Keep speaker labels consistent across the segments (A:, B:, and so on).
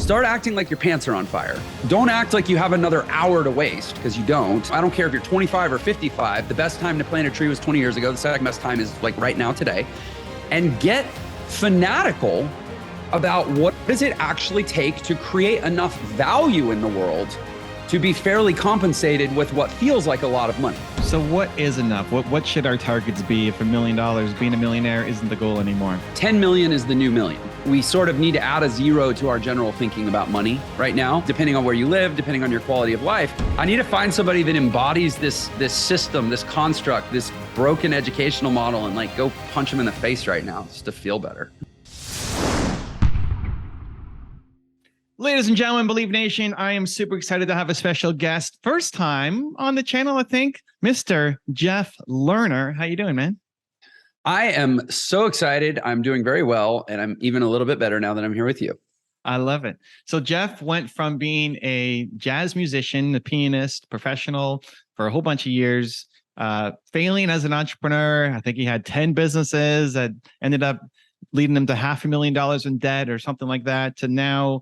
A: Start acting like your pants are on fire. Don't act like you have another hour to waste, because you don't. I don't care if you're 25 or 55. The best time to plant a tree was 20 years ago. The second best time is like right now, today. And get fanatical about what does it actually take to create enough value in the world to be fairly compensated with what feels like a lot of money.
B: So what is enough? What should our targets be if $1 million, being a millionaire, isn't the goal anymore?
A: 10 million is the new million. We sort of need to add a zero to our general thinking about money right now, depending on where you live, depending on your quality of life. I need to find somebody that embodies this system, this construct, this broken educational model, and like go punch them in the face right now just to feel better.
B: Ladies and gentlemen, Believe Nation, I am super excited to have a special guest. First time on the channel, I think, Mr. Jeff Lerner. How you doing, man?
A: I am so excited. I'm doing very well, and I'm even a little bit better now that I'm here with you.
B: I love it. So Jeff went from being a jazz musician, a pianist, professional for a whole bunch of years, failing as an entrepreneur. I think he had 10 businesses that ended up leading him to $500,000 in debt or something like that, to now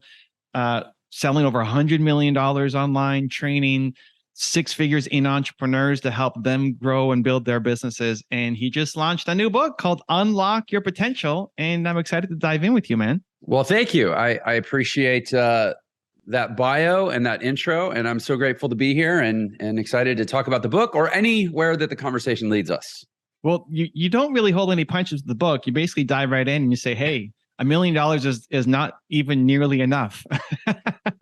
B: selling over $100 million online, training six figures in entrepreneurs to help them grow and build their businesses. And he just launched a new book called Unlock Your Potential. And I'm excited to dive in with you, man.
A: Well, thank you. I appreciate that bio and that intro. And I'm so grateful to be here and excited to talk about the book or anywhere that the conversation leads us.
B: Well, you don't really hold any punches with the book. You basically dive right in and you say, hey, $1 million is not even nearly enough.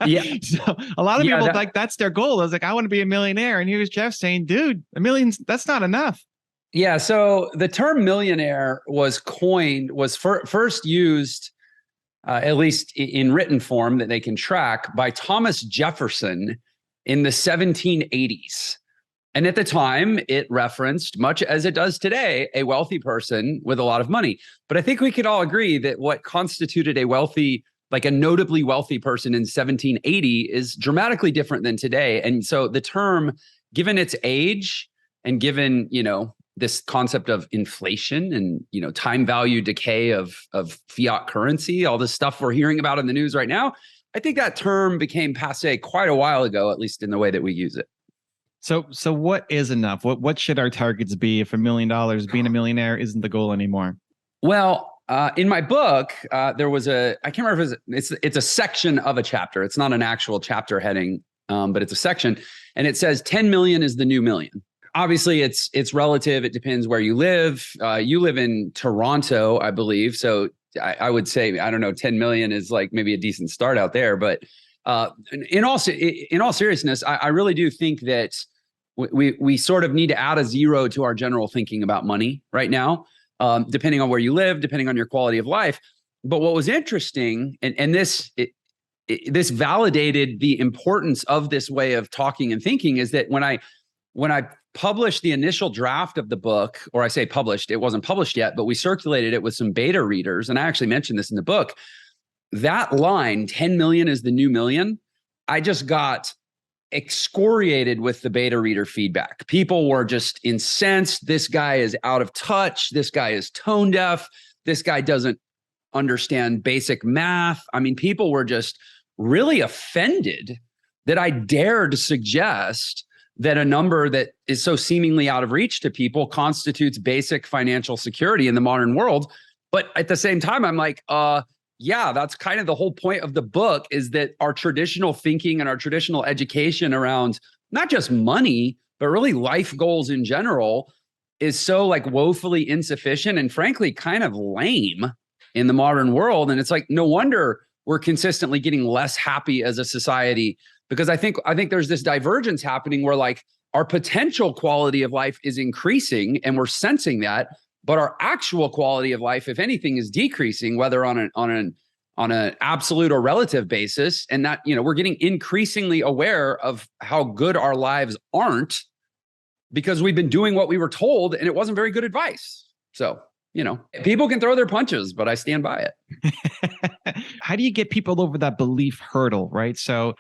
A: Yeah.
B: So a lot of people like that's their goal. I was like, I want to be a millionaire. And here's Jeff saying, dude, $1 million, that's not enough.
A: Yeah. So the term millionaire was first used, at least in written form that they can track, by Thomas Jefferson in the 1780s. And at the time, it referenced, much as it does today, a wealthy person with a lot of money. But I think we could all agree that what constituted a wealthy, like a notably wealthy person in 1780 is dramatically different than today. And so the term, given its age and given, this concept of inflation and, time value decay of fiat currency, all this stuff we're hearing about in the news right now, I think that term became passé quite a while ago, at least in the way that we use it.
B: So what is enough? What should our targets be if $1 million, being a millionaire, isn't the goal anymore?
A: Well, in my book, there was I can't remember if it's a section of a chapter. It's not an actual chapter heading, but it's a section. And it says 10 million is the new million. Obviously, it's relative. It depends where you live. You live in Toronto, I believe. So I would say, I don't know, 10 million is like maybe a decent start out there. But in all seriousness, I really do think that we sort of need to add a zero to our general thinking about money right now, depending on where you live, depending on your quality of life. But what was interesting, and this validated the importance of this way of talking and thinking, is that when I published the initial draft of the book, or I say published, it wasn't published yet, but we circulated it with some beta readers, and I actually mentioned this in the book. That line, 10 million is the new million, I just got excoriated with the beta reader feedback. People were just incensed. This guy is out of touch. This guy is tone deaf. This guy doesn't understand basic math. I mean, people were just really offended that I dared suggest that a number that is so seemingly out of reach to people constitutes basic financial security in the modern world. But at the same time, I'm like, yeah, that's kind of the whole point of the book, is that our traditional thinking and our traditional education around not just money, but really life goals in general is so like woefully insufficient and frankly kind of lame in the modern world. And it's like, no wonder we're consistently getting less happy as a society, because I think there's this divergence happening where like our potential quality of life is increasing and we're sensing that, but our actual quality of life, if anything, is decreasing, whether on an absolute or relative basis. And that, we're getting increasingly aware of how good our lives aren't because we've been doing what we were told and it wasn't very good advice. So, people can throw their punches, but I stand by it.
B: How do you get people over that belief hurdle, right? So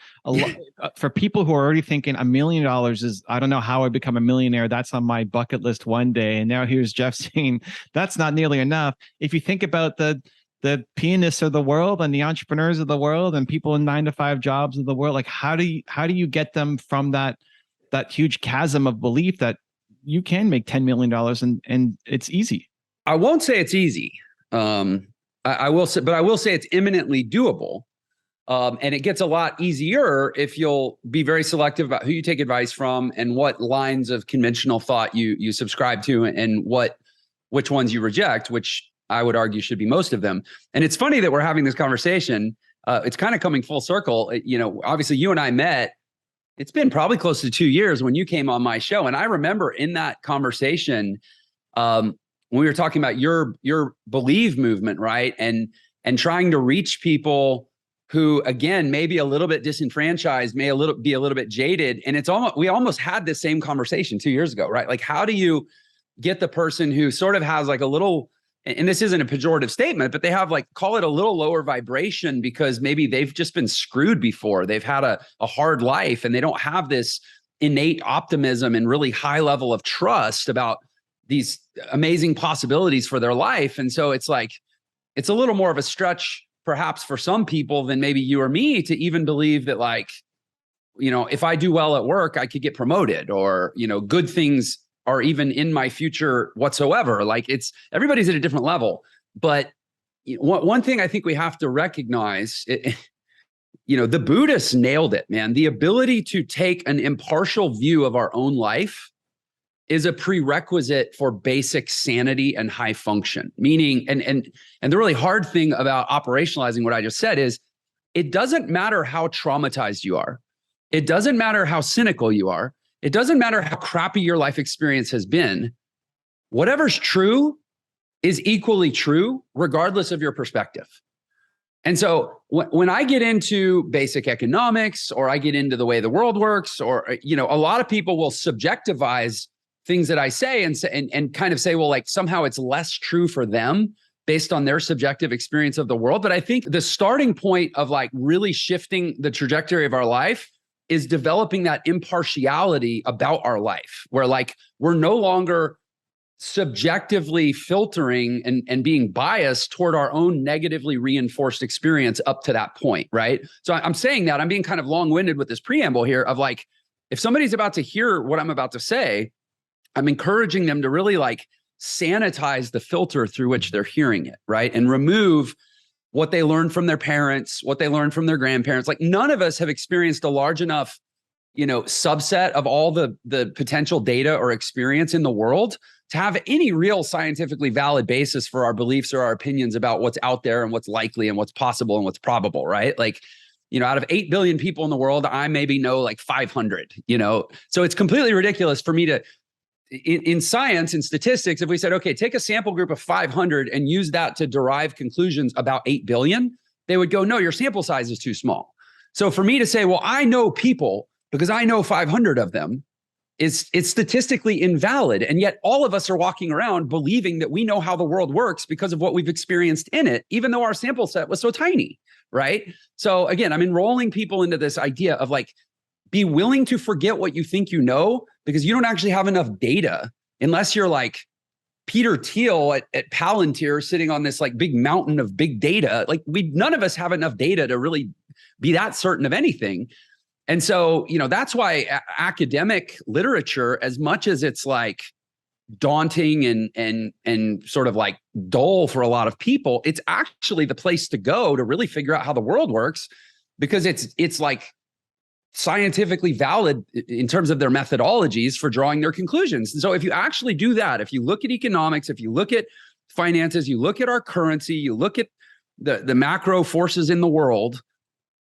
B: for people who are already thinking $1 million is, I don't know how I become a millionaire. That's on my bucket list one day. And now here's Jeff saying that's not nearly enough. If you think about the the pianists of the world and the entrepreneurs of the world and people in 9-to-5 jobs of the world? Like, how do you get them from that huge chasm of belief that you can make $10 million and it's easy?
A: I won't say it's easy. I will say it's imminently doable. And it gets a lot easier if you'll be very selective about who you take advice from and what lines of conventional thought you subscribe to, and which ones you reject, which I would argue should be most of them. And it's funny that we're having this conversation. It's kind of coming full circle. Obviously you and I met, it's been probably close to 2 years when you came on my show. And I remember in that conversation, when we were talking about your Believe movement, right? And trying to reach people who, again, may be a little bit disenfranchised, be a little bit jaded. And we almost had this same conversation 2 years ago, right? Like, how do you get the person who sort of has like a little, and this isn't a pejorative statement, but they have like, call it a little lower vibration because maybe they've just been screwed before. They've had a hard life and they don't have this innate optimism and really high level of trust about these amazing possibilities for their life. And so it's like, it's a little more of a stretch perhaps for some people than maybe you or me to even believe that, like, if I do well at work, I could get promoted, or, good things are even in my future whatsoever. Like, everybody's at a different level. But one thing I think we have to recognize, the Buddhists nailed it, man. The ability to take an impartial view of our own life is a prerequisite for basic sanity and high function. Meaning, and the really hard thing about operationalizing what I just said is, it doesn't matter how traumatized you are. It doesn't matter how cynical you are. It doesn't matter how crappy your life experience has been. Whatever's true is equally true, regardless of your perspective. And so when I get into basic economics, or I get into the way the world works, or, a lot of people will subjectivize things that I say and kind of say, well, like, somehow it's less true for them based on their subjective experience of the world. But I think the starting point of like really shifting the trajectory of our life is developing that impartiality about our life, where like we're no longer subjectively filtering and being biased toward our own negatively reinforced experience up to that point, right? So I'm saying that I'm being kind of long-winded with this preamble here of like, if somebody's about to hear what I'm about to say, I'm encouraging them to really like sanitize the filter through which they're hearing it, right? And remove what they learned from their parents, what they learned from their grandparents. Like, none of us have experienced a large enough, subset of all the potential data or experience in the world to have any real scientifically valid basis for our beliefs or our opinions about what's out there and what's likely and what's possible and what's probable, right? Like, out of 8 billion people in the world, I maybe know like 500, So it's completely ridiculous for me to, in science and statistics, if we said, okay, take a sample group of 500 and use that to derive conclusions about 8 billion, they would go, no, your sample size is too small. So for me to say, well, I know people because I know 500 of them, it's statistically invalid. And yet all of us are walking around believing that we know how the world works because of what we've experienced in it, even though our sample set was so tiny, right? So again, I'm enrolling people into this idea of like, be willing to forget what you think you know, because you don't actually have enough data, unless you're like Peter Thiel at Palantir sitting on this like big mountain of big data. Like, none of us have enough data to really be that certain of anything. And so, that's why academic literature, as much as it's like daunting and sort of like dull for a lot of people, it's actually the place to go to really figure out how the world works, because it's like scientifically valid in terms of their methodologies for drawing their conclusions. And so if you actually do that, if you look at economics, if you look at finances, you look at our currency, you look at the macro forces in the world,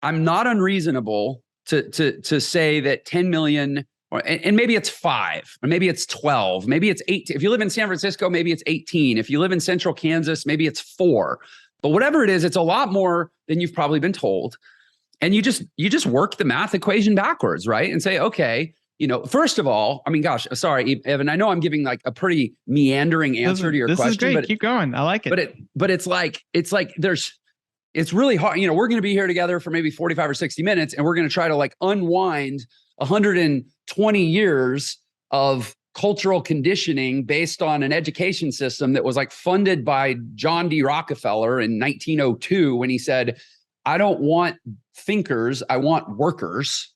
A: I'm not unreasonable to say that 10 million, and maybe it's 5, or maybe it's 12, maybe it's 8. If you live in San Francisco, maybe it's 18. If you live in central Kansas, maybe it's 4. But whatever it is, it's a lot more than you've probably been told. And you just work the math equation backwards, right? And say, okay, first of all, I mean, gosh, sorry, Evan, I know I'm giving like a pretty meandering answer to your question.
B: This is great.
A: But
B: keep going. I like it.
A: But it's really hard. We're going to be here together for maybe 45 or 60 minutes, and we're going to try to like unwind 120 years of cultural conditioning based on an education system that was like funded by John D. Rockefeller in 1902 when he said, I don't want thinkers, I want workers.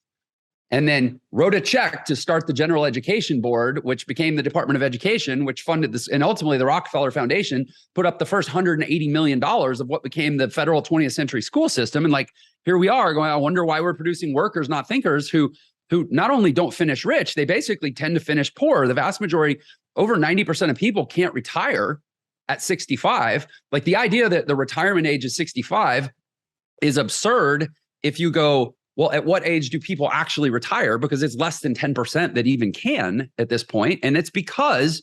A: And then wrote a check to start the General Education Board, which became the Department of Education, which funded this. And ultimately the Rockefeller Foundation put up the first $180 million of what became the federal 20th century school system. And like, here we are going, I wonder why we're producing workers, not thinkers, who not only don't finish rich, they basically tend to finish poor. The vast majority, over 90% of people can't retire at 65. Like the idea that the retirement age is 65 is absurd if you go, well, at what age do people actually retire? Because it's less than 10% that even can at this point. And it's because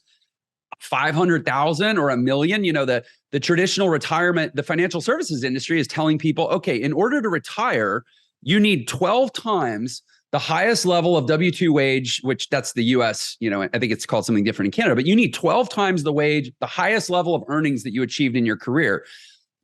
A: 500,000 or 1 million, the traditional retirement, the financial services industry is telling people, okay, in order to retire, you need 12 times the highest level of W-2 wage, which that's the US, I think it's called something different in Canada, but you need 12 times the wage, the highest level of earnings that you achieved in your career.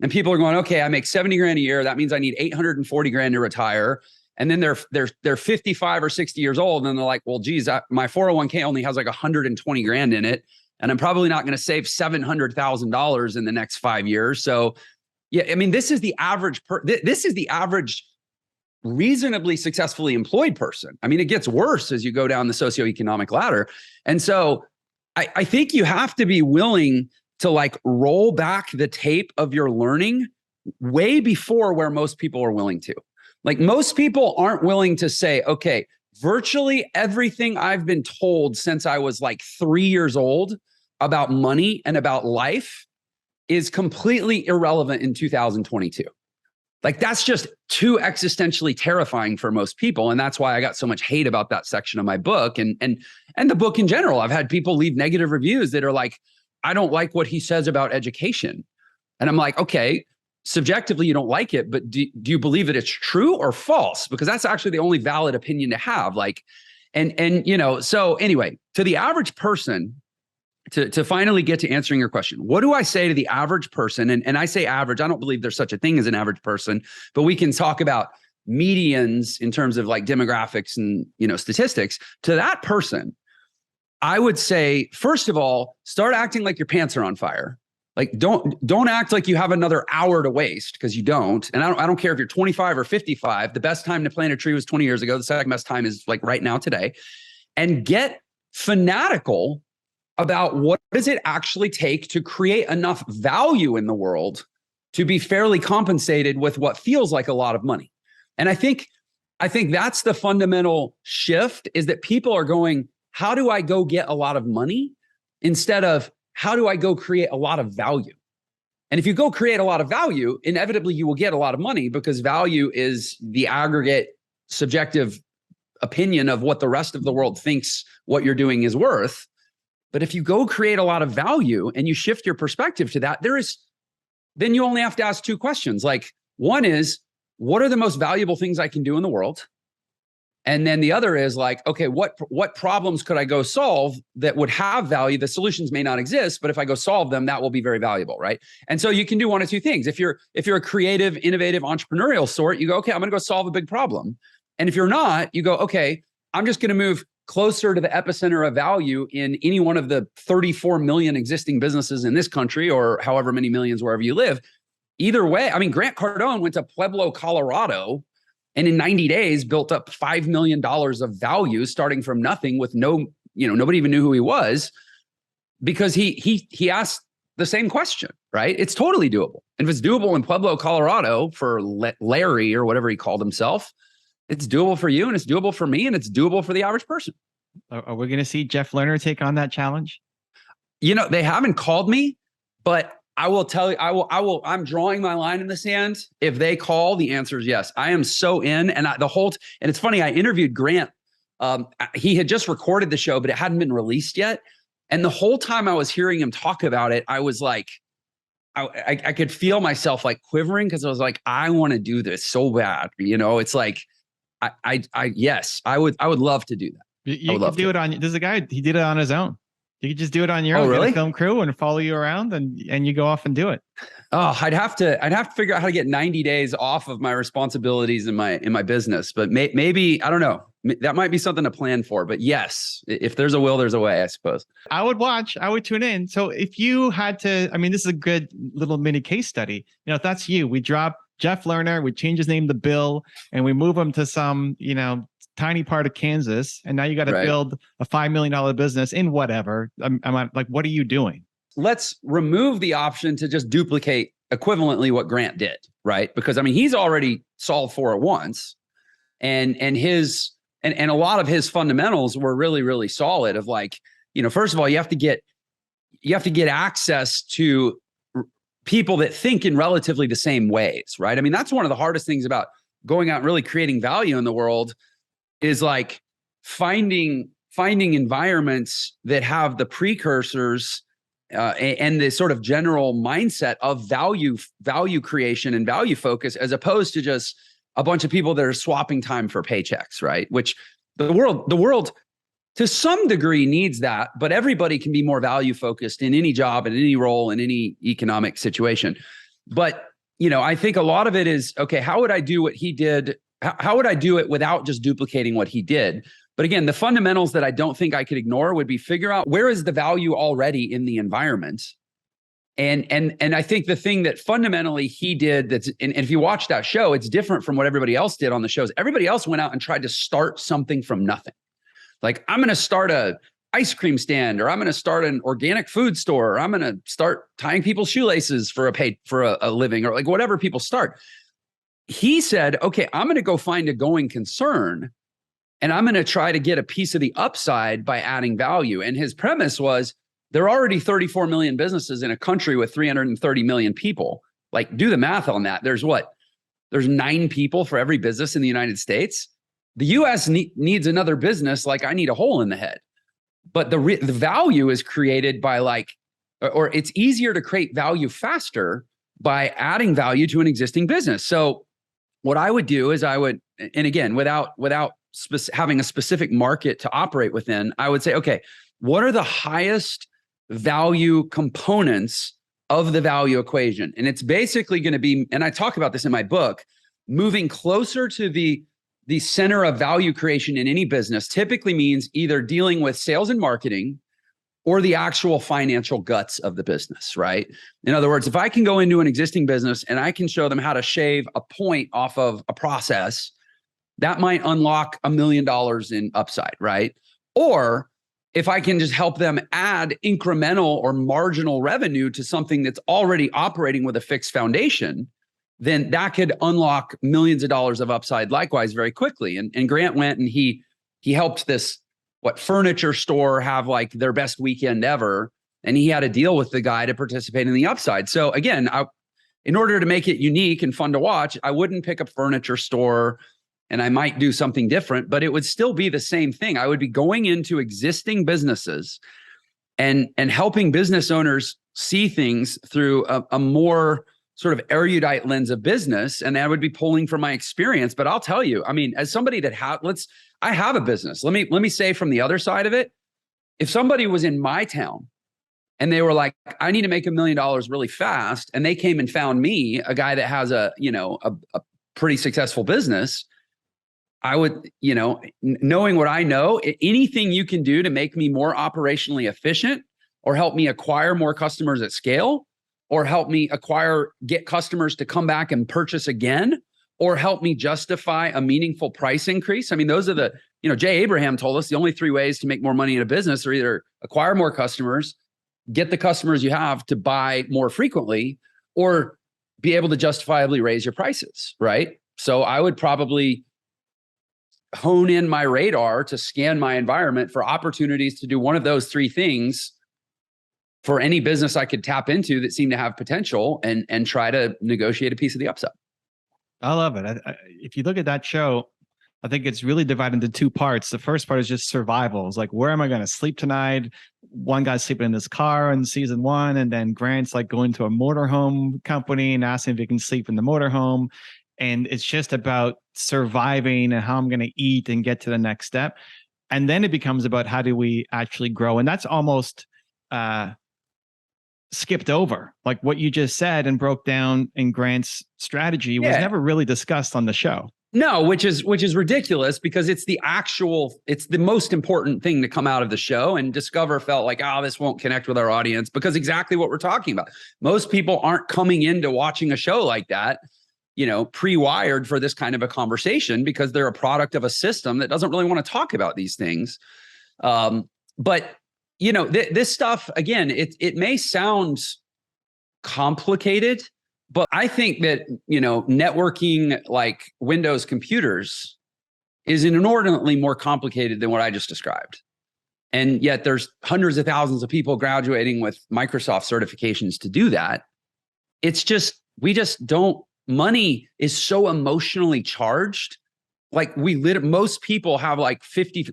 A: And people are going, okay, I make 70 grand a year. That means I need 840 grand to retire. And then they're 55 or 60 years old. And they're like, well, geez, my 401k only has like 120 grand in it. And I'm probably not going to save $700,000 in the next 5 years. So yeah, I mean, this is the average, this is the average reasonably successfully employed person. I mean, it gets worse as you go down the socioeconomic ladder. And so I think you have to be willing to like roll back the tape of your learning way before where most people are willing to. Like most people aren't willing to say, okay, virtually everything I've been told since I was like 3 years old about money and about life is completely irrelevant in 2022. Like that's just too existentially terrifying for most people. And that's why I got so much hate about that section of my book and the book in general. I've had people leave negative reviews that are like, I don't like what he says about education. And I'm like, okay, subjectively, you don't like it, but do you believe that it's true or false? Because that's actually the only valid opinion to have. Like, so anyway, to the average person, to finally get to answering your question, what do I say to the average person? And I say average, I don't believe there's such a thing as an average person, but we can talk about medians in terms of like demographics and, statistics. To that person, I would say, first of all, start acting like your pants are on fire. Like, don't act like you have another hour to waste, because you don't. And I don't care if you're 25 or 55. The best time to plant a tree was 20 years ago. The second best time is like right now, today. And get fanatical about what does it actually take to create enough value in the world to be fairly compensated with what feels like a lot of money. And I think that's the fundamental shift, is that people are going, how do I go get a lot of money, instead of how do I go create a lot of value? And if you go create a lot of value, inevitably you will get a lot of money, because value is the aggregate subjective opinion of what the rest of the world thinks what you're doing is worth. But if you go create a lot of value and you shift your perspective to that, then you only have to ask two questions. Like, one is, what are the most valuable things I can do in the world? And then the other is like, okay, what problems could I go solve that would have value? The solutions may not exist, but if I go solve them, that will be very valuable, right? And so you can do one of two things. If you're a creative, innovative, entrepreneurial sort, you go, okay, I'm going to go solve a big problem. And if you're not, you go, okay, I'm just going to move closer to the epicenter of value in any one of the 34 million existing businesses in this country, or however many millions wherever you live. Either way, I mean, Grant Cardone went to Pueblo, Colorado, and in 90 days built up $5 million of value, starting from nothing with nobody even knew who he was, because he asked the same question, right? It's totally doable. And if it's doable in Pueblo, Colorado for Larry or whatever he called himself, it's doable for you, and it's doable for me, and it's doable for the average person.
B: Are we going to see Jeff Lerner take on that challenge?
A: They haven't called me, but I will tell you, I'm drawing my line in the sand. If they call, the answer is yes. I am so in. And and it's funny, I interviewed Grant. He had just recorded the show, but it hadn't been released yet. And the whole time I was hearing him talk about it, I was like, I could feel myself like quivering, because I was like, I want to do this so bad. It's like, yes, I would love to do that.
B: You could do it on, there's a guy, he did it on his own. You could just do it on your own.
A: Really?
B: Get a film crew and follow you around, and you go off and do it.
A: Oh, I'd have to figure out how to get 90 days off of my responsibilities in my business. But maybe, I don't know. that might be something to plan for. But yes, if there's a will, there's a way, I suppose.
B: I would watch, I would tune in. So if you had to, I mean, this is a good little mini case study. You know, if that's you, we drop Jeff Lerner, we change his name to Bill, and we move him to some, you know, tiny part of Kansas. And now you got to build a $5 million business in whatever. I'm like, what are you doing?
A: Let's remove the option to just duplicate equivalently what Grant did, right? Because I mean, he's already solved for it once, and a lot of his fundamentals were really, really solid. Of like, you know, first of all, you have to get access to people that think in relatively the same ways, right? I mean, that's one of the hardest things about going out and really creating value in the world is like finding environments that have the precursors and the sort of general mindset of value creation and value focus, as opposed to just a bunch of people that are swapping time for paychecks, right? Which the world to some degree needs that, but everybody can be more value focused in any job, in any role, in any economic situation. But, you know, I think a lot of it is, okay, how would I do what he did? How would I do it without just duplicating what he did? But again, the fundamentals that I don't think I could ignore would be figure out where is the value already in the environment. And I think the thing that fundamentally he did and if you watch that show, it's different from what everybody else did on the shows. Everybody else went out and tried to start something from nothing. Like, I'm going to start a ice cream stand, or I'm going to start an organic food store, or I'm going to start tying people's shoelaces for a living, or like whatever people start. He said, okay, I'm going to go find a going concern, and I'm going to try to get a piece of the upside by adding value. And his premise was, there are already 34 million businesses in a country with 330 million people. Like, do the math on that. There's 9 people for every business in the United States. The US needs another business like I need a hole in the head. But the value is created by or it's easier to create value faster by adding value to an existing business. So what I would do is and again, without having a specific market to operate within, I would say, okay, what are the highest value components of the value equation? And it's basically going to be, and I talk about this in my book, moving closer to the center of value creation in any business typically means either dealing with sales and marketing or the actual financial guts of the business, right? In other words, if I can go into an existing business and I can show them how to shave a point off of a process, that might unlock $1 million in upside, right? Or if I can just help them add incremental or marginal revenue to something that's already operating with a fixed foundation, then that could unlock millions of dollars of upside likewise very quickly. And Grant went and he helped this furniture store have like their best weekend ever. And he had a deal with the guy to participate in the upside. So again, in order to make it unique and fun to watch, I wouldn't pick a furniture store, and I might do something different, but it would still be the same thing. I would be going into existing businesses and helping business owners see things through a more sort of erudite lens of business. And I would be pulling from my experience. But I'll tell you, I mean, as somebody that I have a business. Let me say from the other side of it, if somebody was in my town and they were like, I need to make $1 million really fast, and they came and found me, a guy that has a pretty successful business, I would, knowing what I know, anything you can do to make me more operationally efficient or help me acquire more customers at scale, or help me get customers to come back and purchase again, or help me justify a meaningful price increase. I mean, those are Jay Abraham told us the only 3 ways to make more money in a business are either acquire more customers, get the customers you have to buy more frequently, or be able to justifiably raise your prices, right? So I would probably hone in my radar to scan my environment for opportunities to do one of those 3 things for any business I could tap into that seemed to have potential, and try to negotiate a piece of the upside.
B: I love it. If you look at that show, I think it's really divided into 2 parts. The first part is just survival. It's like, where am I going to sleep tonight? One guy's sleeping in his car in season 1, and then Grant's like going to a motorhome company and asking if he can sleep in the motorhome. And it's just about surviving and how I'm going to eat and get to the next step. And then it becomes about how do we actually grow? And that's almost skipped over. Like what you just said and broke down in Grant's strategy was never really discussed on the show.
A: No, which is ridiculous because it's the most important thing to come out of the show. And Discover felt like, oh, this won't connect with our audience because exactly what we're talking about. Most people aren't coming into watching a show like that, pre-wired for this kind of a conversation because they're a product of a system that doesn't really want to talk about these things. But this stuff, again, it may sound complicated, but I think that, networking like Windows computers is inordinately more complicated than what I just described. And yet there's hundreds of thousands of people graduating with Microsoft certifications to do that. It's just, money is so emotionally charged. Like most people have like 50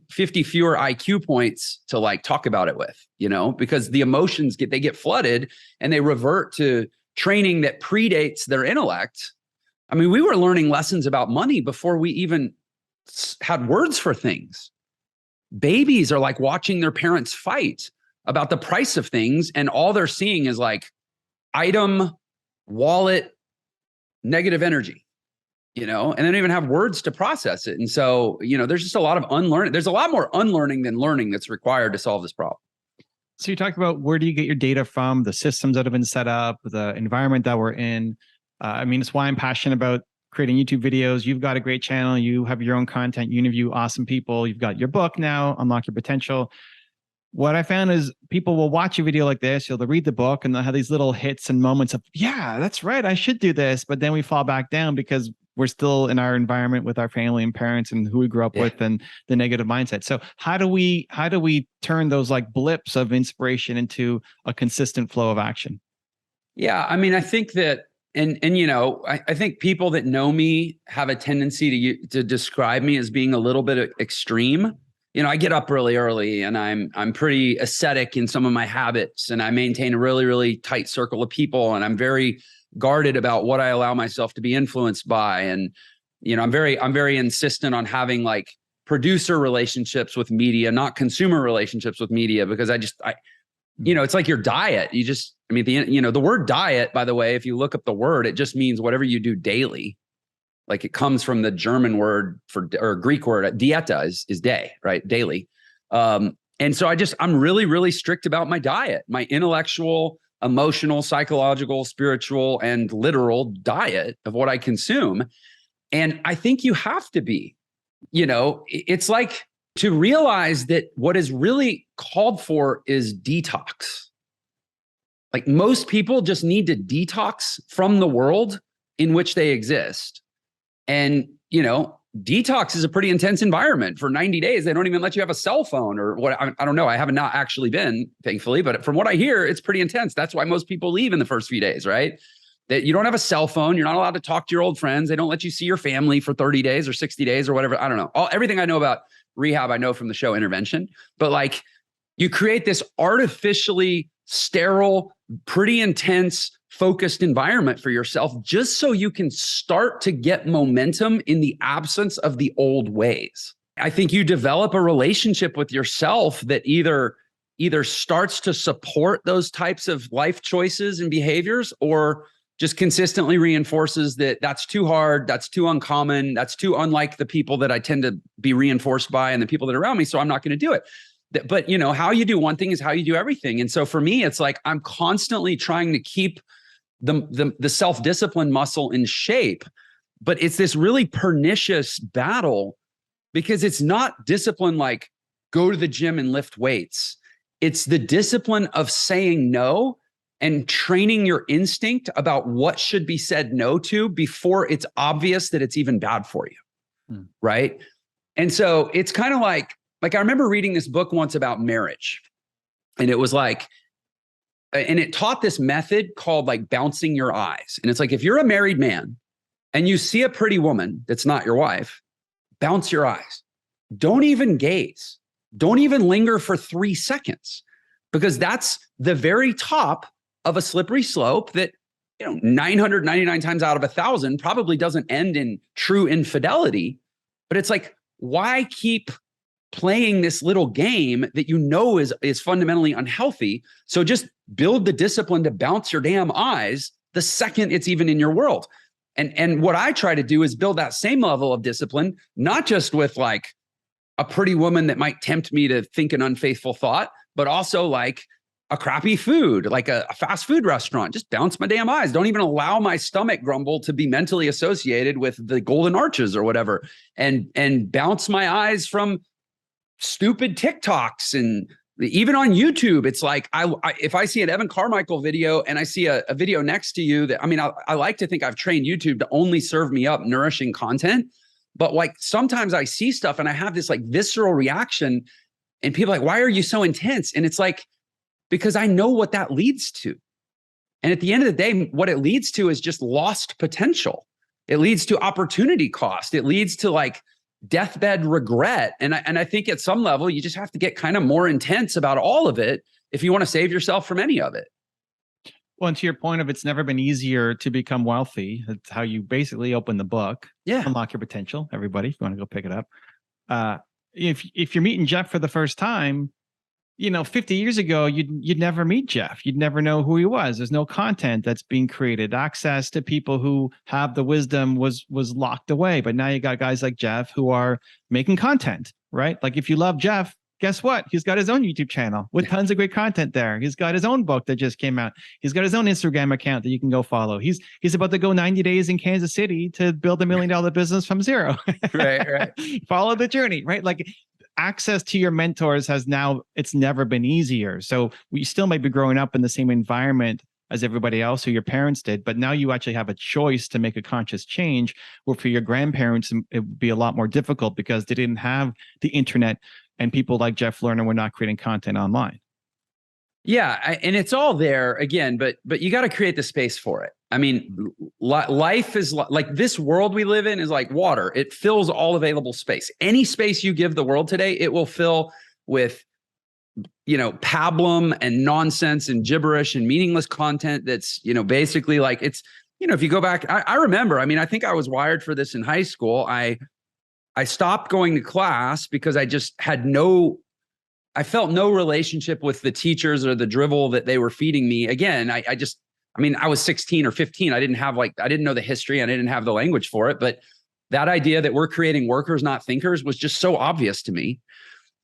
A: fewer IQ points to like talk about it with, because the emotions get flooded and they revert to training that predates their intellect. I mean, we were learning lessons about money before we even had words for things. Babies are like watching their parents fight about the price of things, and all they're seeing is like item, wallet, negative energy, and they don't even have words to process it. And so, there's just a lot of unlearning. There's a lot more unlearning than learning that's required to solve this problem.
B: So you talked about where do you get your data from, the systems that have been set up, the environment that we're in. It's why I'm passionate about creating YouTube videos. You've got a great channel. You have your own content. You interview awesome people. You've got your book now, Unlock Your Potential. What I found is people will watch a video like this, they'll read the book, and they'll have these little hits and moments of, yeah, that's right, I should do this. But then we fall back down because we're still in our environment with our family and parents and who we grew up with and the negative mindset. So how do we turn those like blips of inspiration into a consistent flow of action?
A: Yeah, I think that, and I think people that know me have a tendency to describe me as being a little bit extreme. I get up really early and I'm pretty ascetic in some of my habits, and I maintain a really, really tight circle of people, and I'm very guarded about what I allow myself to be influenced by. And, I'm very insistent on having like producer relationships with media, not consumer relationships with media, because it's like your diet. The word diet, by the way, if you look up the word, it just means whatever you do daily. Like it comes from the German word or Greek word, dieta is day, right? Daily. And so I'm really, really strict about my diet, my intellectual, emotional, psychological, spiritual, and literal diet of what I consume. And I think you have to be, it's like to realize that what is really called for is detox. Like most people just need to detox from the world in which they exist. And, detox is a pretty intense environment. For 90 days, they don't even let you have a cell phone or what. I don't know. I have not actually been, thankfully, but from what I hear, it's pretty intense. That's why most people leave in the first few days, right? That you don't have a cell phone. You're not allowed to talk to your old friends. They don't let you see your family for 30 days or 60 days or whatever. I don't know. Everything I know about rehab, I know from the show Intervention. But like you create this artificially sterile, pretty intense, focused environment for yourself just so you can start to get momentum in the absence of the old ways. I think you develop a relationship with yourself that either starts to support those types of life choices and behaviors, or just consistently reinforces that that's too hard, that's too uncommon, that's too unlike the people that I tend to be reinforced by and the people that are around me, so I'm not going to do it. But how you do one thing is how you do everything. And so for me, it's like I'm constantly trying to keep the self-discipline muscle in shape, but it's this really pernicious battle because it's not discipline like go to the gym and lift weights. It's the discipline of saying no and training your instinct about what should be said no to before it's obvious that it's even bad for you. Right. And so it's kind of like I remember reading this book once about marriage, and it was like, and it taught this method called like bouncing your eyes. And it's like, if you're a married man and you see a pretty woman that's not your wife, bounce your eyes. Don't even gaze. Don't even linger for 3 seconds, because that's the very top of a slippery slope that, 999 times out of 1,000 probably doesn't end in true infidelity. But it's like, why keep playing this little game that is fundamentally unhealthy? So just build the discipline to bounce your damn eyes the second it's even in your world. And what I try to do is build that same level of discipline, not just with like a pretty woman that might tempt me to think an unfaithful thought, but also like a crappy food, like a fast food restaurant. Just bounce my damn eyes. Don't even allow my stomach grumble to be mentally associated with the golden arches or whatever. And bounce my eyes from stupid TikToks. And even on YouTube, it's like, if I see an Evan Carmichael video and I see a video next to you that, I mean, I like to think I've trained YouTube to only serve me up nourishing content. But like sometimes I see stuff and I have this like visceral reaction and people are like, why are you so intense? And it's like, because I know what that leads to. And at the end of the day, what it leads to is just lost potential. It leads to opportunity cost. It leads to like deathbed regret. And I think at some level, you just have to get kind of more intense about all of it if you want to save yourself from any of it.
B: Well, and to your point of it's never been easier to become wealthy. That's how you basically open the book.
A: Yeah.
B: Unlock your potential. Everybody, if you want to go pick it up. If you're meeting Jeff for the first time, 50 years ago, you'd never meet Jeff. You'd never know who he was. There's no content that's being created. Access to people who have the wisdom was locked away. But now you got guys like Jeff who are making content, right? Like if you love Jeff, guess what? He's got his own YouTube channel with tons of great content there. He's got his own book that just came out. He's got his own Instagram account that you can go follow. He's about to go 90 days in Kansas City to build $1 million business from zero.
A: Right.
B: Follow the journey, right? Like access to your mentors it's never been easier. So we still might be growing up in the same environment as everybody else who your parents did, but now you actually have a choice to make a conscious change, where for your grandparents, it would be a lot more difficult because they didn't have the internet and people like Jeff Lerner were not creating content online.
A: Yeah. And it's all there again, but you got to create the space for it. I mean, life is like this world we live in is like water. It fills all available space. Any space you give the world today, it will fill with, pablum and nonsense and gibberish and meaningless content. That's, basically like it's, if you go back, I remember, I think I was wired for this in high school. I stopped going to class because I just had I felt no relationship with the teachers or the drivel that they were feeding me. Again, I was 16 or 15. I didn't know the history and I didn't have the language for it. But that idea that we're creating workers, not thinkers, was just so obvious to me.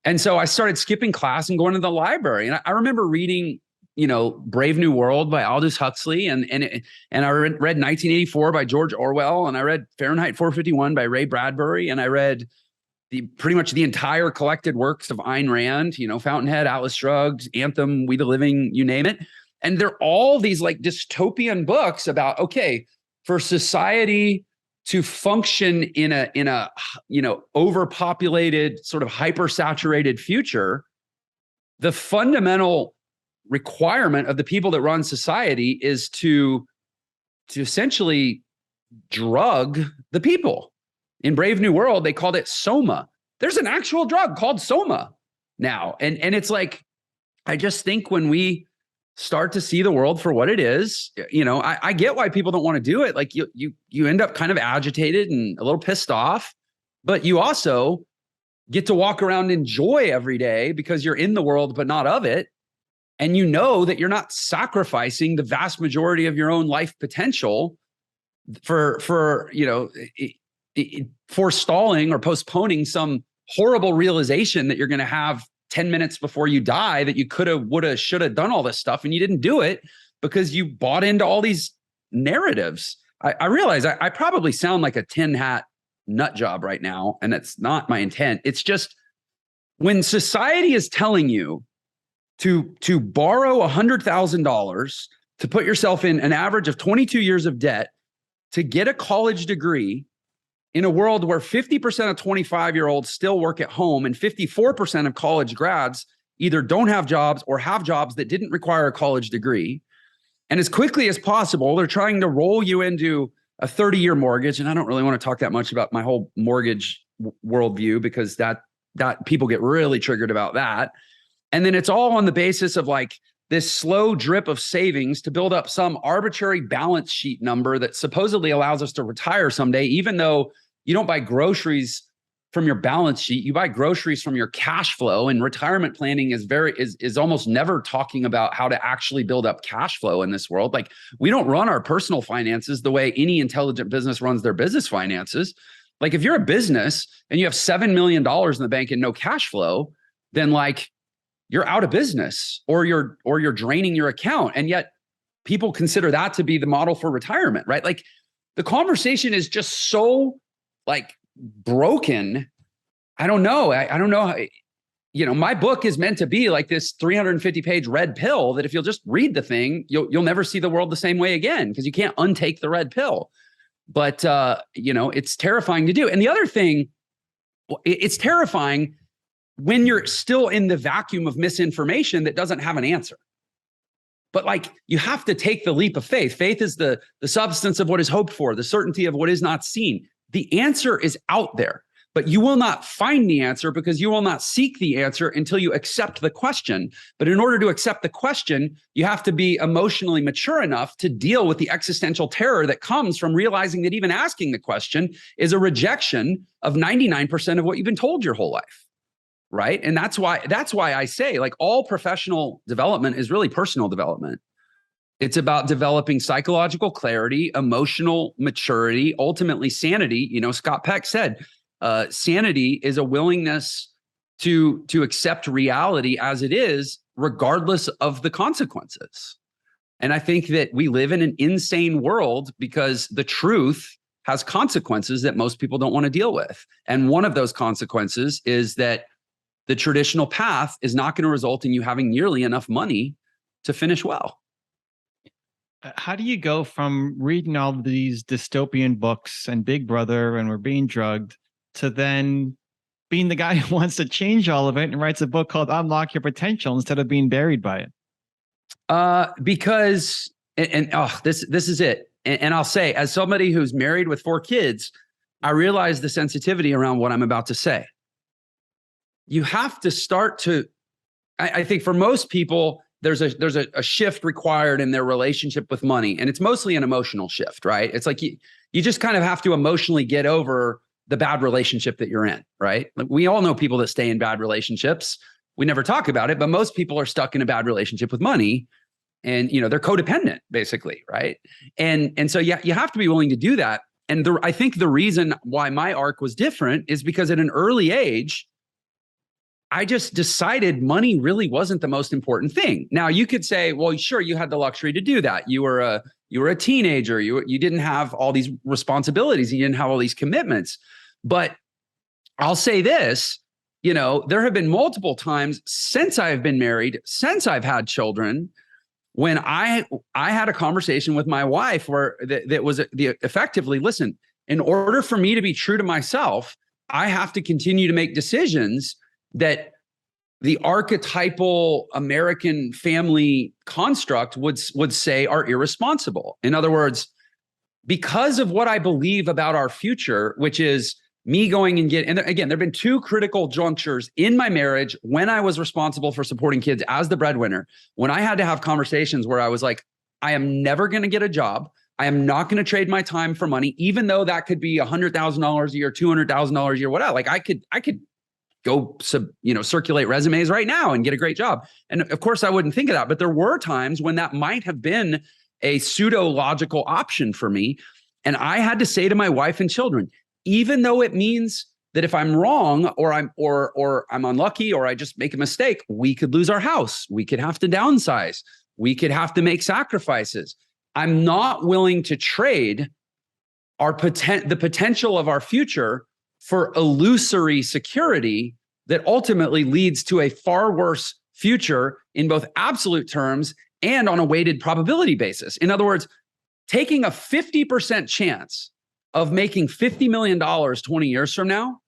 A: And so I started skipping class and going to the library. And I remember reading, Brave New World by Aldous Huxley. And I read 1984 by George Orwell. And I read Fahrenheit 451 by Ray Bradbury. And I read pretty much the entire collected works of Ayn Rand, Fountainhead, Atlas Shrugged, Anthem, We the Living, you name it. And they're all these like dystopian books about, okay, for society to function in a overpopulated, sort of hypersaturated future, the fundamental requirement of the people that run society is to essentially drug the people. In Brave New World, they called it soma. There's an actual drug called soma now. And it's like, I just think when we start to see the world for what it is, I get why people don't want to do it. Like you end up kind of agitated and a little pissed off, but you also get to walk around and enjoy every day because you're in the world, but not of it. And you know that you're not sacrificing the vast majority of your own life potential for forestalling or postponing some horrible realization that you're going to have 10 minutes before you die, that you could have, would have, should have done all this stuff. And you didn't do it because you bought into all these narratives. I realize I probably sound like a tin hat nut job right now, and that's not my intent. It's just when society is telling you to borrow $100,000 to put yourself in an average of 22 years of debt to get a college degree in a world where 50% of 25-year-olds still work at home and 54% of college grads either don't have jobs or have jobs that didn't require a college degree. And as quickly as possible, they're trying to roll you into a 30-year mortgage. And I don't really want to talk that much about my whole mortgage worldview because that people get really triggered about that. And then it's all on the basis of like this slow drip of savings to build up some arbitrary balance sheet number that supposedly allows us to retire someday, even though you don't buy groceries from your balance sheet. You buy groceries from your cash flow, and retirement planning is almost never talking about how to actually build up cash flow in this world. Like, we don't run our personal finances the way any intelligent business runs their business finances. Like, if you're a business and you have $7 million in the bank and no cash flow, then like you're out of business, or you're draining your account. And yet people consider that to be the model for retirement, right? Like, the conversation is just so like broken. I don't know. I don't know how, my book is meant to be like this 350-page red pill that if you'll just read the thing, you'll never see the world the same way again, because you can't untake the red pill. But it's terrifying to do. And the other thing, it's terrifying when you're still in the vacuum of misinformation that doesn't have an answer. But like, you have to take the leap of faith. Faith is the substance of what is hoped for, the certainty of what is not seen. The answer is out there, but you will not find the answer because you will not seek the answer until you accept the question. But in order to accept the question, you have to be emotionally mature enough to deal with the existential terror that comes from realizing that even asking the question is a rejection of 99% of what you've been told your whole life. Right. And that's why I say, like, all professional development is really personal development. It's about developing psychological clarity, emotional maturity, ultimately sanity. Scott Peck said, sanity is a willingness to accept reality as it is, regardless of the consequences. And I think that we live in an insane world because the truth has consequences that most people don't want to deal with. And one of those consequences is that the traditional path is not going to result in you having nearly enough money to finish well.
B: How do you go from reading all of these dystopian books and Big Brother and We're Being Drugged to then being the guy who wants to change all of it and writes a book called Unlock Your Potential instead of being buried by it?
A: Because this is it. And I'll say, as somebody who's married with 4 kids, I realize the sensitivity around what I'm about to say. You have to start to, I think for most people, there's a shift required in their relationship with money. And it's mostly an emotional shift, right? It's like you just kind of have to emotionally get over the bad relationship that you're in, right? Like, we all know people that stay in bad relationships. We never talk about it, but most people are stuck in a bad relationship with money, and they're codependent basically, right? And so you have to be willing to do that. And I think the reason why my arc was different is because at an early age, I just decided money really wasn't the most important thing. Now, you could say, well, sure, you had the luxury to do that. You were a teenager. You didn't have all these responsibilities. You didn't have all these commitments. But I'll say this, there have been multiple times since I've been married, since I've had children, when I had a conversation with my wife where that was effectively, listen, in order for me to be true to myself, I have to continue to make decisions that the archetypal American family construct would say are irresponsible. In other words, because of what I believe about our future, which is me going and and again, there have been 2 critical junctures in my marriage when I was responsible for supporting kids as the breadwinner, when I had to have conversations where I was like, I am never going to get a job. I am not going to trade my time for money, even though that could be $100,000 a year, $200,000 a year, whatever. Like, I could go circulate resumes right now and get a great job. And of course I wouldn't think of that, but there were times when that might have been a pseudo-logical option for me. And I had to say to my wife and children, even though it means that if I'm wrong or I'm unlucky or I just make a mistake, we could lose our house. We could have to downsize. We could have to make sacrifices. I'm not willing to trade the potential of our future for illusory security that ultimately leads to a far worse future in both absolute terms and on a weighted probability basis. In other words, taking a 50% chance of making $50 million 20 years from now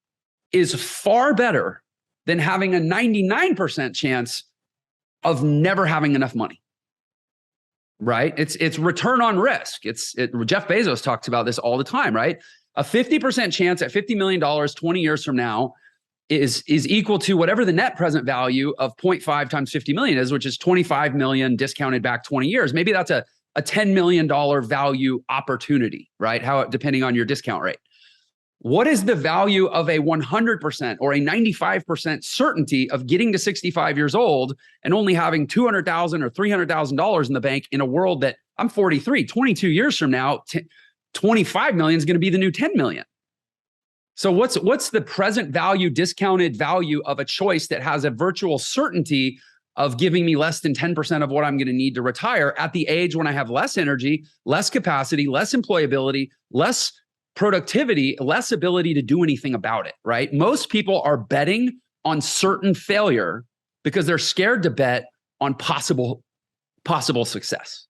A: is far better than having a 99% chance of never having enough money. Right? It's return on risk. Jeff Bezos talks about this all the time, right? A 50% chance at $50 million 20 years from now is equal to whatever the net present value of 0.5 times 50 million is, which is 25 million discounted back 20 years. Maybe that's a $10 million value opportunity, right? Depending on your discount rate. What is the value of a 100% or a 95% certainty of getting to 65 years old and only having $200,000 or $300,000 in the bank in a world that I'm 43, 22 years from now, 25 million is going to be the new 10 million. So what's the present value, discounted value of a choice that has a virtual certainty of giving me less than 10% of what I'm going to need to retire at the age when I have less energy, less capacity, less employability, less productivity, less ability to do anything about it, right? Most people are betting on certain failure because they're scared to bet on possible success.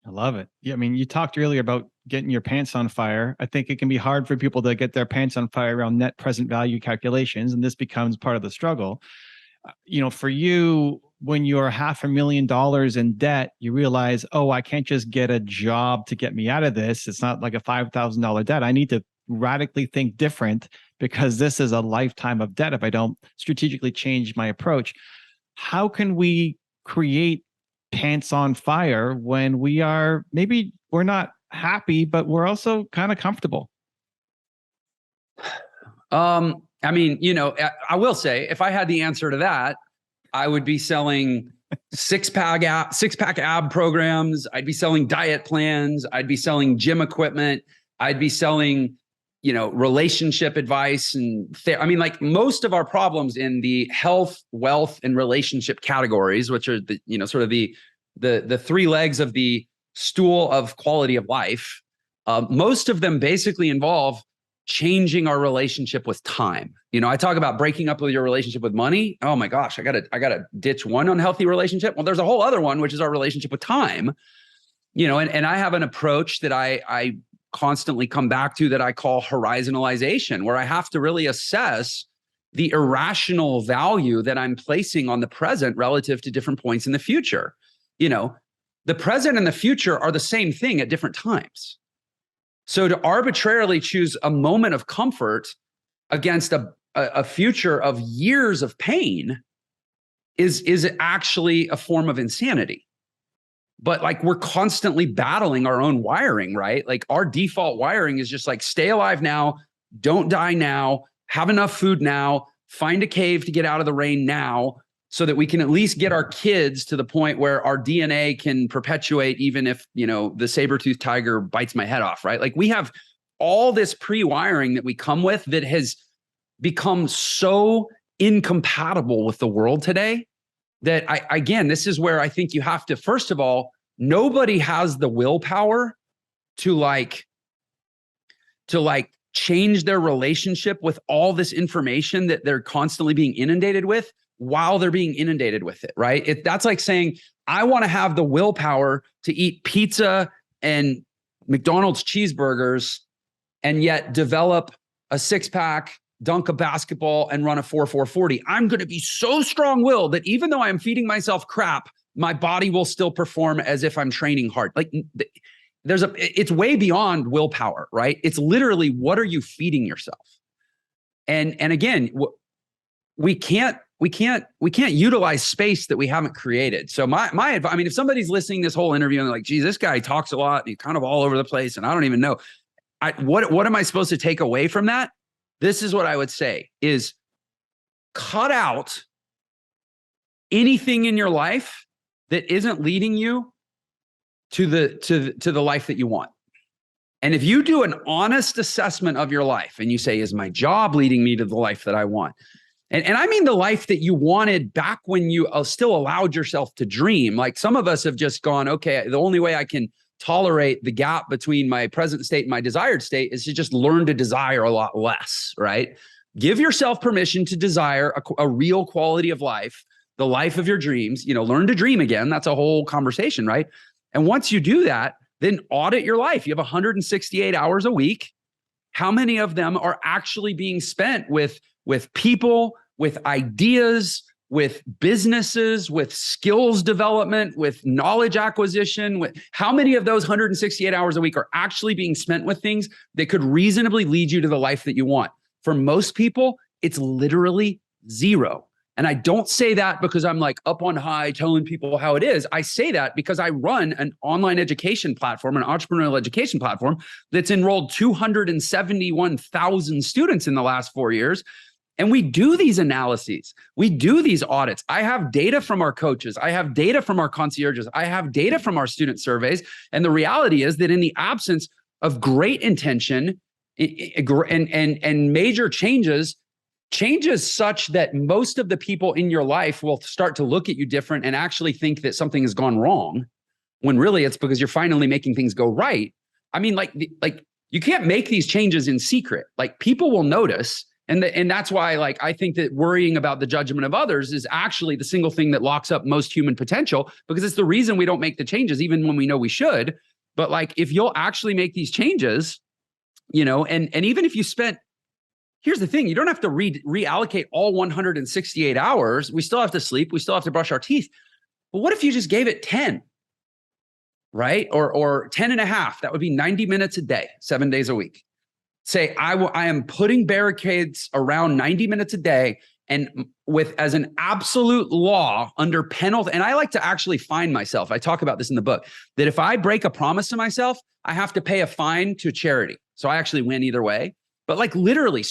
B: I love it. Yeah, I mean, you talked earlier about getting your pants on fire. I think it can be hard for people to get their pants on fire around net present value calculations, and this becomes part of the struggle. For you, when you're $500,000 in debt, you realize, oh, I can't just get a job to get me out of this. It's not like a $5,000 debt. I need to radically think different because this is a lifetime of debt if I don't strategically change my approach. How can we create pants on fire when we're not happy, but we're also kind of comfortable?
A: I mean, I will say if I had the answer to that, I would be selling six-pack ab programs. I'd be selling diet plans. I'd be selling gym equipment. I'd be selling, relationship advice. And like most of our problems in the health, wealth, and relationship categories, which are the, sort of the three legs of the stool of quality of life. Most of them basically involve changing our relationship with time. I talk about breaking up with your relationship with money. Oh my gosh, I gotta ditch one unhealthy relationship. Well, there's a whole other one, which is our relationship with time. And I have an approach that I constantly come back to that I call horizonalization, where I have to really assess the irrational value that I'm placing on the present relative to different points in the future. The present and the future are the same thing at different times. So to arbitrarily choose a moment of comfort against a future of years of pain is actually a form of insanity. But like we're constantly battling our own wiring, right? Like our default wiring is just like stay alive now, don't die now, have enough food now, find a cave to get out of the rain now, so that we can at least get our kids to the point where our DNA can perpetuate, even if, the saber-toothed tiger bites my head off, right? Like we have all this pre-wiring that we come with that has become so incompatible with the world today that again, this is where I think you have to, first of all, nobody has the willpower to change their relationship with all this information that they're constantly being inundated with while they're being inundated with it, right? That's like saying, I want to have the willpower to eat pizza and McDonald's cheeseburgers and yet develop a six-pack, dunk a basketball, and run a 4.40. I'm going to be so strong-willed that even though I'm feeding myself crap, my body will still perform as if I'm training hard. Like it's way beyond willpower, right? It's literally, what are you feeding yourself? And again, we can't utilize space that we haven't created. So my advice, if somebody's listening to this whole interview and they're like, geez, this guy talks a lot and he's kind of all over the place and I don't even know. What am I supposed to take away from that? This is what I would say is cut out anything in your life that isn't leading you to the life that you want. And if you do an honest assessment of your life and you say, is my job leading me to the life that I want? And I mean the life that you wanted back when you still allowed yourself to dream. Like some of us have just gone, okay, the only way I can tolerate the gap between my present state and my desired state is to just learn to desire a lot less, right? Give yourself permission to desire a real quality of life, the life of your dreams, learn to dream again. That's a whole conversation, right? And once you do that, then audit your life. You have 168 hours a week. How many of them are actually being spent with people, with ideas, with businesses, with skills development, with knowledge acquisition? How many of those 168 hours a week are actually being spent with things that could reasonably lead you to the life that you want? For most people, it's literally zero. And I don't say that because I'm like up on high telling people how it is. I say that because I run an online education platform, an entrepreneurial education platform that's enrolled 271,000 students in the last 4 years. And we do these analyses. We do these audits. I have data from our coaches. I have data from our concierges. I have data from our student surveys. And the reality is that in the absence of great intention and major changes such that most of the people in your life will start to look at you different and actually think that something has gone wrong, when really it's because you're finally making things go right. I mean, like you can't make these changes in secret. Like, people will notice. And that's why, like, I think that worrying about the judgment of others is actually the single thing that locks up most human potential, because it's the reason we don't make the changes, even when we know we should. But like, if you'll actually make these changes, and even if you spent, here's the thing, you don't have to reallocate all 168 hours. We still have to sleep. We still have to brush our teeth. But what if you just gave it 10, right? Or 10 and a half? That would be 90 minutes a day, 7 days a week. Say, I am putting barricades around 90 minutes a day, and as an absolute law under penalty. And I like to actually fine myself. I talk about this in the book, that if I break a promise to myself, I have to pay a fine to charity. So I actually win either way. But like, literally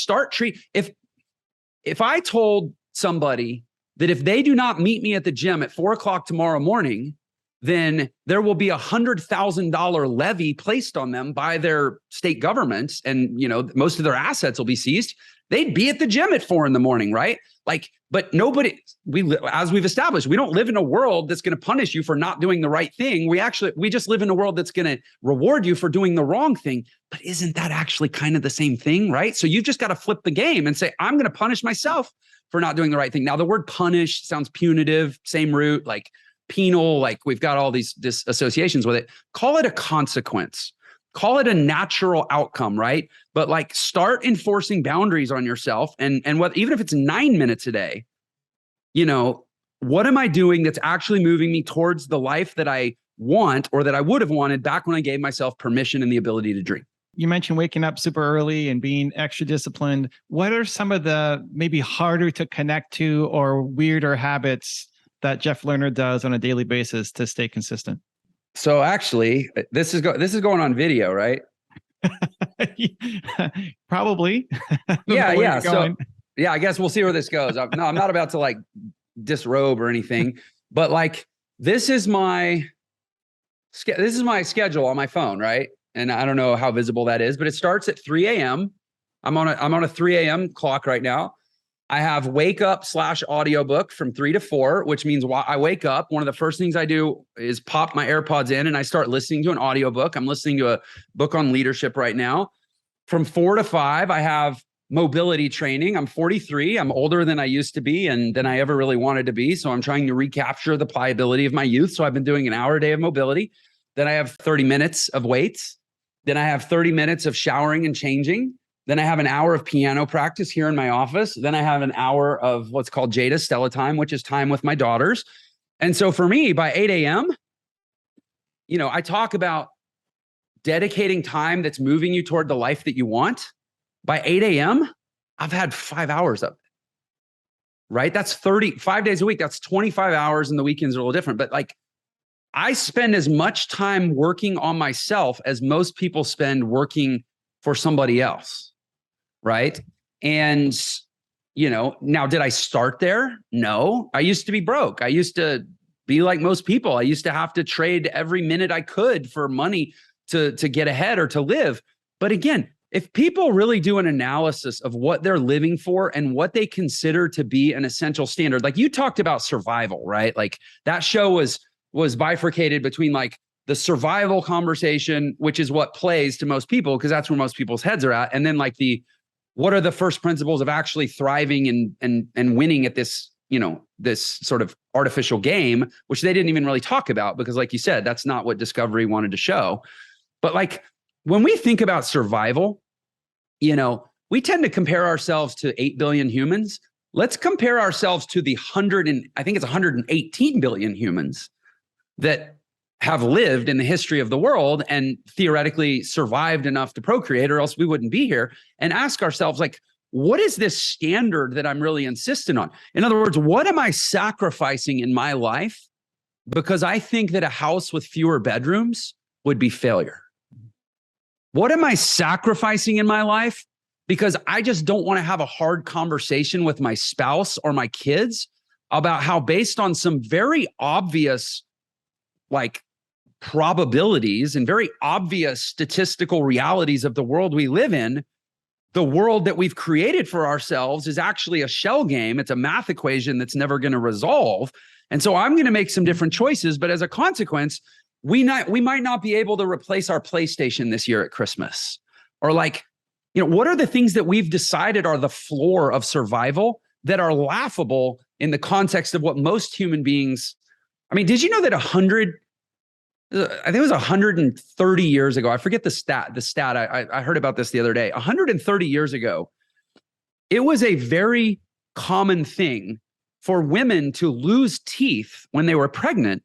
A: if I told somebody that if they do not meet me at the gym at 4:00 tomorrow morning, then there will be $100,000 levy placed on them by their state governments, and most of their assets will be seized, they'd be at the gym at 4 a.m, right? Like, but nobody, as we've established, we don't live in a world that's going to punish you for not doing the right thing. We just live in a world that's going to reward you for doing the wrong thing. But isn't that actually kind of the same thing, right? So you've just got to flip the game and say, I'm going to punish myself for not doing the right thing. Now, the word punish sounds punitive, same root, like penal, like we've got all these associations with it. Call it a consequence. Call it a natural outcome, right? But like, start enforcing boundaries on yourself, and even if it's 9 minutes a day, what am I doing that's actually moving me towards the life that I want, or that I would have wanted back when I gave myself permission and the ability to dream?
B: You mentioned waking up super early and being extra disciplined. What are some of the maybe harder to connect to or weirder habits that Jeff Lerner does on a daily basis to stay consistent?
A: So actually, this is going on video, right?
B: Probably.
A: Yeah. So yeah, I guess we'll see where this goes. I'm not about to like disrobe or anything, but like, this is my schedule on my phone, right? And I don't know how visible that is, but it starts at 3 a.m. I'm on a 3 a.m. clock right now. I have wake up / audiobook from 3 to 4, which means while I wake up, one of the first things I do is pop my AirPods in and I start listening to an audiobook. I'm listening to a book on leadership right now. From 4 to 5, I have mobility training. I'm 43. I'm older than I used to be and than I ever really wanted to be. So I'm trying to recapture the pliability of my youth. So I've been doing an hour a day of mobility. Then I have 30 minutes of weights. Then I have 30 minutes of showering and changing. Then I have an hour of piano practice here in my office. Then I have an hour of what's called Jada Stella time, which is time with my daughters. And so for me, by 8 a.m., I talk about dedicating time that's moving you toward the life that you want. By 8 a.m., I've had 5 hours of it, right? That's 5 days a week. That's 25 hours, and the weekends are a little different. But like, I spend as much time working on myself as most people spend working for somebody else. Right. And, now did I start there? No, I used to be broke. I used to be like most people. I used to have to trade every minute I could for money to get ahead or to live. But again, if people really do an analysis of what they're living for and what they consider to be an essential standard, like you talked about survival, right? Like that show was bifurcated between like the survival conversation, which is what plays to most people because that's where most people's heads are at. And then like what are the first principles of actually thriving and winning at this, this sort of artificial game, which they didn't even really talk about because like you said, that's not what Discovery wanted to show. But like, when we think about survival, we tend to compare ourselves to 8 billion humans. Let's compare ourselves to the 118 billion humans that have lived in the history of the world and theoretically survived enough to procreate, or else we wouldn't be here, and ask ourselves, like, what is this standard that I'm really insistent on? In other words, what am I sacrificing in my life because I think that a house with fewer bedrooms would be failure? What am I sacrificing in my life because I just don't want to have a hard conversation with my spouse or my kids about how, based on some very obvious like probabilities and very obvious statistical realities of the world we live in, the world that we've created for ourselves is actually a shell game. It's a math equation that's never going to resolve. And so I'm going to make some different choices, but as a consequence, we might not be able to replace our PlayStation this year at Christmas. Or like, what are the things that we've decided are the floor of survival that are laughable in the context of what most human beings, I mean, did you know that I think it was 130 years ago. I forget the stat. I heard about this the other day. 130 years ago, it was a very common thing for women to lose teeth when they were pregnant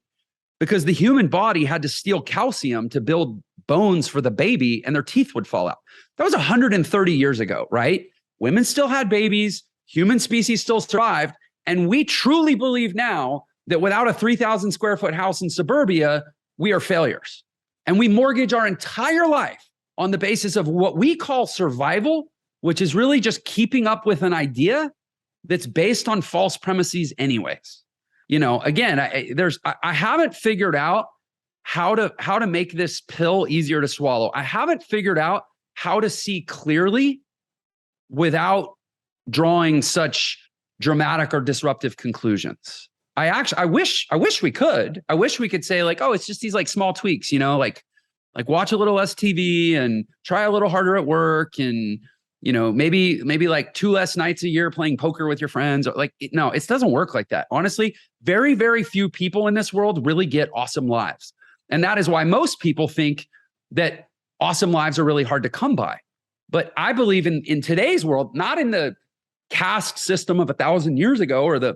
A: because the human body had to steal calcium to build bones for the baby and their teeth would fall out. That was 130 years ago, right? Women still had babies. Human species still survived. And we truly believe now that without a 3,000 square foot house in suburbia, we are failures. And we mortgage our entire life on the basis of what we call survival, which is really just keeping up with an idea that's based on false premises anyways. Again, I haven't figured out how to make this pill easier to swallow. I haven't figured out how to see clearly without drawing such dramatic or disruptive conclusions. I wish we could. I wish we could say like, oh, it's just these like small tweaks, like watch a little less TV and try a little harder at work and, maybe like 2 less nights a year playing poker with your friends. No, it doesn't work like that. Honestly, very, very few people in this world really get awesome lives. And that is why most people think that awesome lives are really hard to come by. But I believe in today's world, not in the caste system of 1,000 years ago or the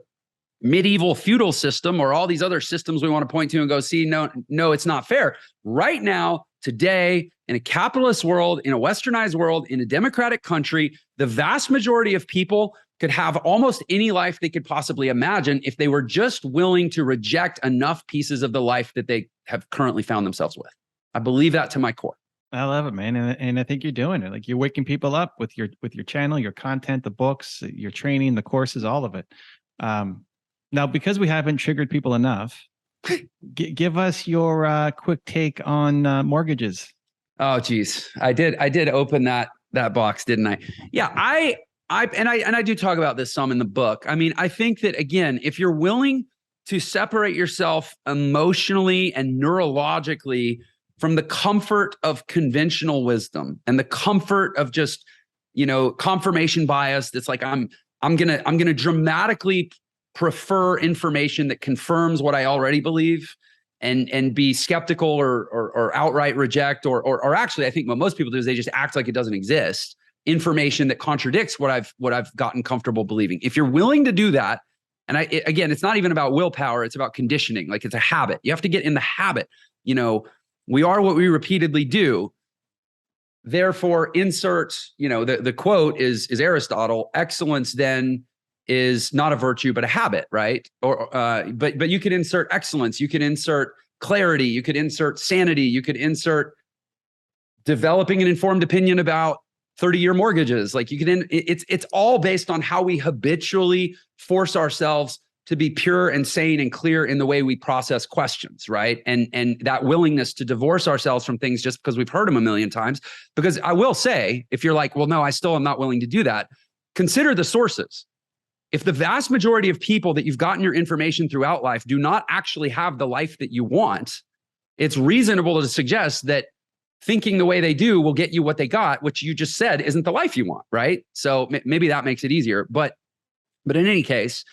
A: medieval feudal system or all these other systems we want to point to and go, see, no, it's not fair. Right now, today, in a capitalist world, in a westernized world, in a democratic country, the vast majority of people could have almost any life they could possibly imagine if they were just willing to reject enough pieces of the life that they have currently found themselves with. I believe that to my core.
B: I love it, man. And I think you're doing it. Like, you're waking people up with your channel, your content, the books, your training, the courses, all of it. Now, because we haven't triggered people enough, give us your quick take on mortgages.
A: Oh, geez. I did open that box, didn't I? Yeah, I do talk about this some in the book. I mean, I think that, again, if you're willing to separate yourself emotionally and neurologically from the comfort of conventional wisdom and the comfort of just, confirmation bias, that's like, I'm gonna dramatically prefer information that confirms what I already believe and be skeptical or outright reject, or actually, I think what most people do is they just act like it doesn't exist. Information that contradicts what I've gotten comfortable believing. If you're willing to do that, and again, it's not even about willpower, it's about conditioning. Like, it's a habit. You have to get in the habit. We are what we repeatedly do. Therefore, insert, the quote is Aristotle, excellence then is not a virtue, but a habit, right? But you could insert excellence, you could insert clarity, you could insert sanity, you could insert developing an informed opinion about 30-year mortgages. Like, it's all based on how we habitually force ourselves to be pure and sane and clear in the way we process questions, right? And that willingness to divorce ourselves from things just because we've heard them a million times. Because I will say, if you're like, well, no, I still am not willing to do that, consider the sources. If the vast majority of people that you've gotten your information throughout life do not actually have the life that you want, it's reasonable to suggest that thinking the way they do will get you what they got, which you just said isn't the life you want, right? So maybe that makes it easier. But in any case,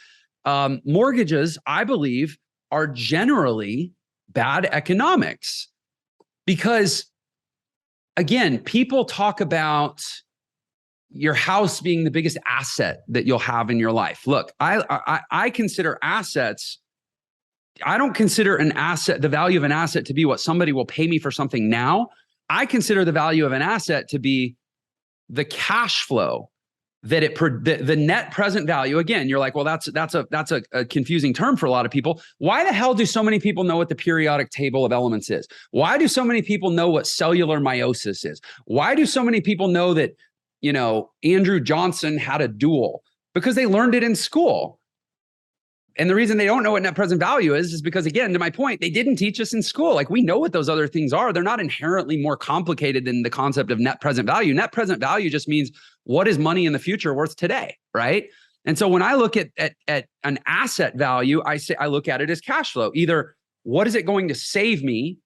A: mortgages, I believe, are generally bad economics because, again, people talk about your house being the biggest asset that you'll have in your life. Look, I consider assets. I don't consider an asset, the value of an asset, to be what somebody will pay me for something now. I consider the value of an asset to be the cash flow that the net present value, again, you're like, well, that's a confusing term for a lot of people. Why the hell do so many people know what the periodic table of elements is? Why do so many people know what cellular meiosis is? Why do so many people know that, Andrew Johnson had a duel? Because they learned it in school. And the reason they don't know what net present value is because, again, to my point, they didn't teach us in school. Like, we know what those other things are. They're not inherently more complicated than the concept of net present value. Net present value just means what is money in the future worth today, right? And so when I look at an asset value, I look at it as cash flow. Either what is it going to save me?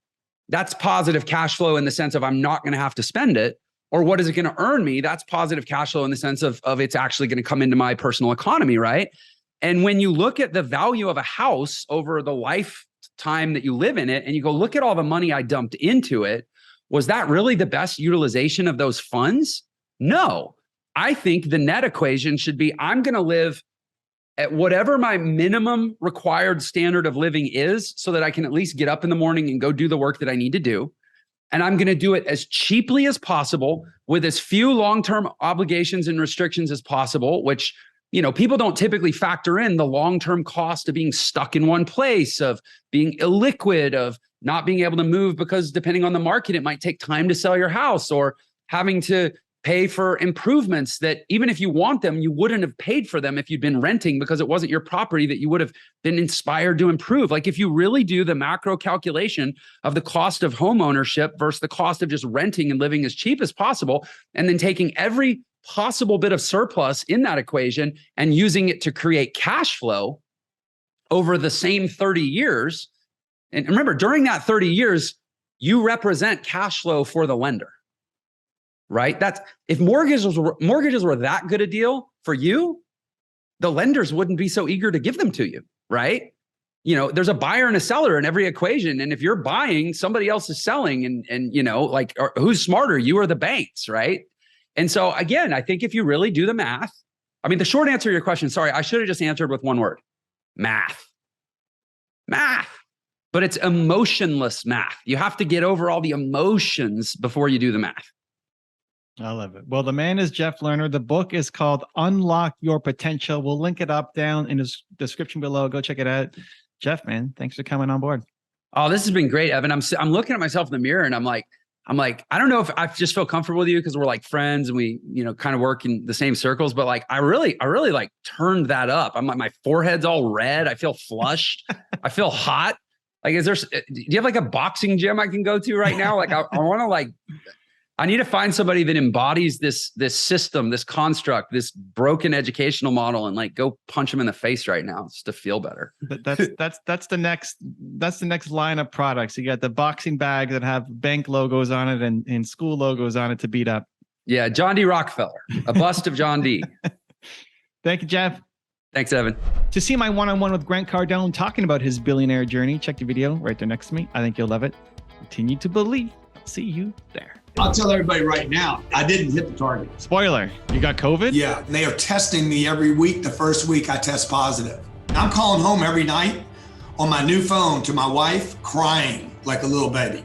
A: That's positive cash flow in the sense of I'm not going to have to spend it. Or what is it going to earn me? That's positive cash flow in the sense of it's actually going to come into my personal economy, right? And when you look at the value of a house over the lifetime that you live in it, and you go, look at all the money I dumped into it, was that really the best utilization of those funds? No. I think the net equation should be, I'm going to live at whatever my minimum required standard of living is so that I can at least get up in the morning and go do the work that I need to do. And I'm going to do it as cheaply as possible with as few long-term obligations and restrictions as possible, which, people don't typically factor in the long-term cost of being stuck in one place, of being illiquid, of not being able to move because depending on the market, it might take time to sell your house, or having to pay for improvements that even if you want them, you wouldn't have paid for them if you'd been renting because it wasn't your property that you would have been inspired to improve. Like, if you really do the macro calculation of the cost of home ownership versus the cost of just renting and living as cheap as possible, and then taking every possible bit of surplus in that equation and using it to create cash flow over the same 30 years. And remember, during that 30 years, you represent cash flow for the lender. Right? That's if mortgages were that good a deal for you, the lenders wouldn't be so eager to give them to you, right? There's a buyer and a seller in every equation. And if you're buying, somebody else is selling, and who's smarter, you or the banks, right? And so again, I think if you really do the math, the short answer to your question, sorry, I should have just answered with one word: math. But it's emotionless math. You have to get over all the emotions before you do the math.
B: I love it. Well, the man is Jeff Lerner. The book is called Unlock Your Potential. We'll link it up down in the description below. Go check it out. Jeff, man, thanks for coming on board.
A: Oh, this has been great, Evan. I'm looking at myself in the mirror and I'm like, I don't know if I just feel comfortable with you because we're like friends and we, kind of work in the same circles, but like, I really like turned that up. I'm like, my forehead's all red. I feel flushed. I feel hot. Like, do you have like a boxing gym I can go to right now? Like, I want to I need to find somebody that embodies this system, this construct, this broken educational model, and like go punch them in the face right now just to feel better.
B: But that's the next line of products. You got the boxing bags that have bank logos on it and school logos on it to beat up.
A: Yeah, John D. Rockefeller, a bust of John D.
B: Thank you, Jeff.
A: Thanks, Evan.
B: To see my one-on-one with Grant Cardone talking about his billionaire journey, check the video right there next to me. I think you'll love it. Continue to believe. I'll see you there.
C: I'll tell everybody right now, I didn't hit the target.
B: Spoiler, you got COVID?
C: Yeah, they are testing me every week. The first week I test positive. I'm calling home every night on my new phone to my wife, crying like a little baby.